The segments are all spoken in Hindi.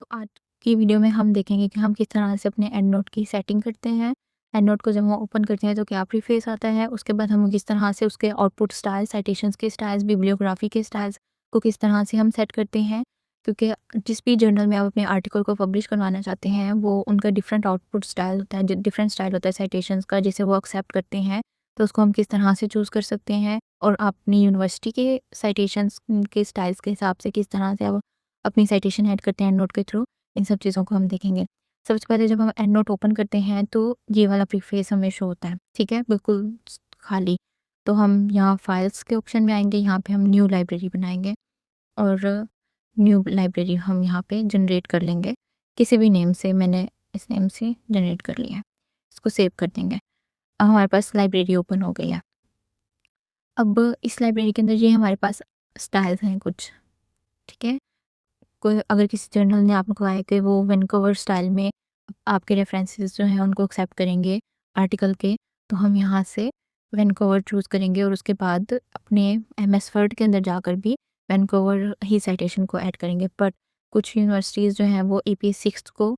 तो आज की वीडियो में हम देखेंगे कि हम किस तरह से अपने एंड नोट की सेटिंग करते हैं। एंड नोट को जब हम ओपन करते हैं तो क्या प्रीफेस आता है, उसके बाद हम किस तरह से उसके आउटपुट स्टाइल, साइटेशंस के स्टाइल्स, बिब्लियोग्राफी के स्टाइल्स को किस तरह से हम सेट करते हैं। क्योंकि जिस भी जर्नल में आप अपने आर्टिकल को पब्लिश करवाना चाहते हैं वो उनका डिफरेंट आउटपुट स्टाइल होता है, डिफरेंट स्टाइल होता है साइटेशंस का, जिसे वो एक्सेप्ट करते हैं। तो उसको हम किस तरह से चूज़ कर सकते हैं और अपनी यूनिवर्सिटी के साइटेशंस के स्टाइल्स के हिसाब से किस तरह से आप अपनी साइटेशन ऐड करते हैं एंड नोट के थ्रू, इन सब चीज़ों को हम देखेंगे। सबसे पहले जब हम एंड नोट ओपन करते हैं तो ये वाला प्रीफेस हमें शो होता है, ठीक है, बिल्कुल खाली। तो हम यहाँ फाइल्स के ऑप्शन में आएंगे, यहाँ पे हम न्यू लाइब्रेरी बनाएंगे और न्यू लाइब्रेरी हम यहाँ पे जनरेट कर लेंगे किसी भी नेम से। मैंने इस नेम से जनरेट कर लिया है, इसको सेव कर देंगे। अब हमारे पास लाइब्रेरी ओपन हो गई है। अब इस लाइब्रेरी के अंदर ये हमारे पास स्टाइल्स हैं कुछ, ठीक है। कोई अगर किसी जर्नल ने आपको कहा है कि वो वैनकूवर स्टाइल में आपके रेफरेंसेस जो हैं उनको एक्सेप्ट करेंगे आर्टिकल के, तो हम यहाँ से वैनकूवर चूज़ करेंगे और उसके बाद अपने एमएस वर्ड के अंदर जाकर भी वैनकूवर ही साइटेशन को ऐड करेंगे। बट कुछ यूनिवर्सिटीज़ जो हैं वो AP6 को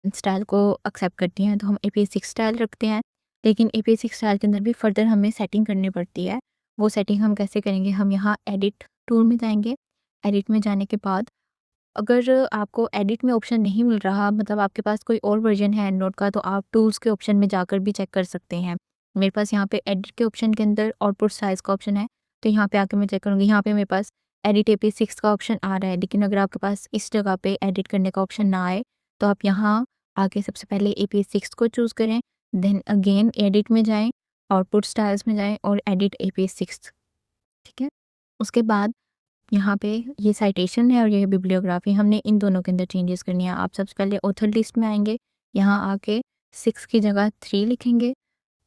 स्टाइल को एक्सेप्ट करती हैं, तो हम AP6 स्टाइल रखते हैं। लेकिन AP6 स्टाइल के अंदर भी फर्दर हमें सेटिंग करनी पड़ती है। वो सेटिंग हम कैसे करेंगे, हम यहाँ एडिट टूल में जाएंगे। एडिट में जाने के बाद अगर आपको एडिट में ऑप्शन नहीं मिल रहा, मतलब आपके पास कोई और वर्जन है एंड नोट का, तो आप टूल्स के ऑप्शन में जाकर भी चेक कर सकते हैं। मेरे पास यहाँ पे एडिट के ऑप्शन के अंदर आउटपुट साइज़ का ऑप्शन है, तो यहाँ पे आके मैं चेक करूँगी। यहाँ पे मेरे पास एडिट AP6 का ऑप्शन आ रहा है, लेकिन अगर आपके पास इस जगह पे एडिट करने का ऑप्शन ना आए तो आप यहाँ आके सबसे पहले AP6 को चूज़ करें, देन अगेन एडिट में जाएँ, आउटपुट स्टाइल्स में जाएँ और एडिट AP6, ठीक है। उसके बाद यहाँ पे ये साइटेशन है और ये बिब्लियोग्राफी, हमने इन दोनों के अंदर चेंजेस करनी है। आप सबसे पहले ऑथर लिस्ट में आएंगे, यहाँ आके 6 की जगह 3 लिखेंगे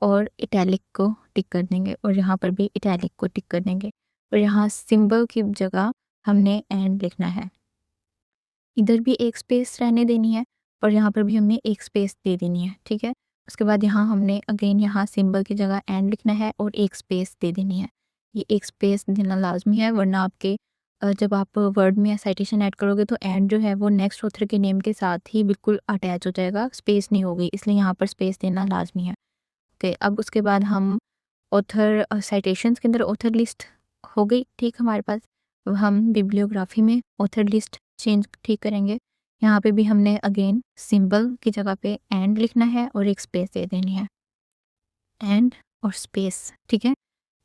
और इटैलिक को टिक कर देंगे और यहाँ पर भी इटैलिक को टिक कर देंगे और यहाँ सिंबल की जगह हमने एंड लिखना है। इधर भी एक स्पेस रहने देनी है और यहाँ पर भी हमने एक स्पेस दे देनी है, ठीक है। उसके बाद यहाँ हमने अगेन यहाँ सिंबल की जगह एंड लिखना है और एक स्पेस दे देनी है। ये एक स्पेस देना लाजमी है, वरना आपके जब आप वर्ड में साइटेशन ऐड करोगे तो एंड जो है वो नेक्स्ट ऑथर के नेम के साथ ही बिल्कुल अटैच हो जाएगा, स्पेस नहीं होगी, इसलिए यहाँ पर स्पेस देना लाजमी है। ओके, अब उसके बाद हम ऑथर साइटेशंस के अंदर ऑथर लिस्ट हो गई, ठीक हमारे पास। अब हम बिब्लियोग्राफी में ऑथर लिस्ट चेंज ठीक करेंगे। यहाँ पे भी हमने अगेन सिंबल की जगह पे एंड लिखना है और एक स्पेस दे देनी है, एंड और स्पेस, ठीक है,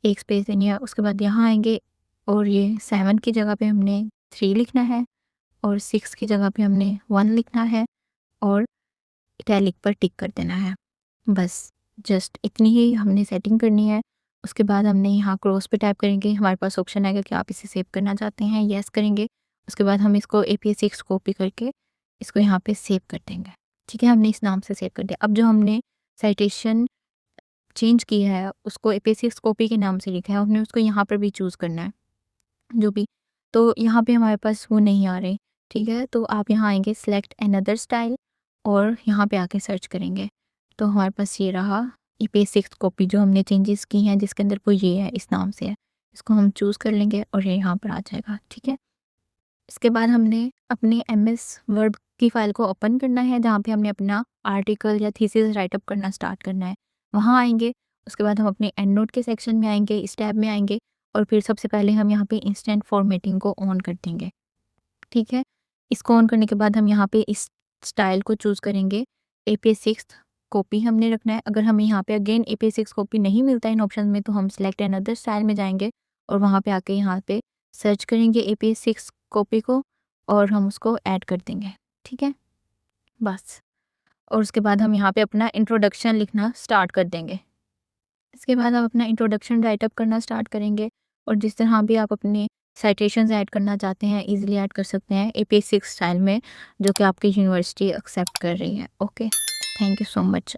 एक स्पेस देनी है। उसके बाद यहाँ आएंगे और ये 7 की जगह पे हमने 3 लिखना है और 6 की जगह पे हमने 1 लिखना है और इटैलिक पर टिक कर देना है। बस जस्ट इतनी ही हमने सेटिंग करनी है। उसके बाद हमने यहाँ क्रॉस पे टाइप करेंगे, हमारे पास ऑप्शन आएगा कि आप इसे सेव करना चाहते हैं, येस करेंगे। उसके बाद हम इसको AP6 कॉपी करके इसको यहाँ पे सेव कर देंगे, ठीक है। हमने इस नाम से सेव कर दिया। अब जो हमने साइटेशन चेंज किया है उसको AP6 कॉपी के नाम से लिखा है, हमने उसको यहाँ पर भी चूज़ करना है जो भी। तो यहाँ पे हमारे पास वो नहीं आ रहे, ठीक है। तो आप यहाँ आएंगे सेलेक्ट अनदर स्टाइल और यहाँ पे आके सर्च करेंगे, तो हमारे पास ये रहा AP6 कॉपी जो हमने चेंजेस की हैं, जिसके अंदर वो ये है, इस नाम से है। इसको हम चूज़ कर लेंगे और ये यहाँ पर आ जाएगा, ठीक है। इसके बाद हमने अपने MS वर्ड की फ़ाइल को ओपन करना है, जहाँ पे हमने अपना आर्टिकल या थीसिस राइटअप करना स्टार्ट करना है। वहाँ आएंगे, उसके बाद हम अपने एंड नोट के सेक्शन में आएंगे, इस टैब में आएंगे और फिर सबसे पहले हम यहाँ पे इंस्टेंट फॉर्मेटिंग को ऑन कर देंगे, ठीक है। इसको ऑन करने के बाद हम यहाँ पे इस स्टाइल को चूज़ करेंगे, AP6 कॉपी हमने रखना है। अगर हमें यहाँ पे अगेन AP6 कॉपी नहीं मिलता इन ऑप्शन में, तो हम सिलेक्ट अनदर स्टाइल में जाएंगे और वहाँ पे आके यहाँ पे सर्च करेंगे AP6 कॉपी को और हम उसको ऐड कर देंगे, ठीक है, बस। और उसके बाद हम यहाँ पे अपना इंट्रोडक्शन लिखना स्टार्ट कर देंगे। इसके बाद आप अपना इंट्रोडक्शन राइटअप करना स्टार्ट करेंगे और जिस तरह भी आप अपने साइटेशंस ऐड करना चाहते हैं इजीली ऐड कर सकते हैं AP6 स्टाइल में, जो कि आपकी यूनिवर्सिटी एक्सेप्ट कर रही है। Okay, thank you so much.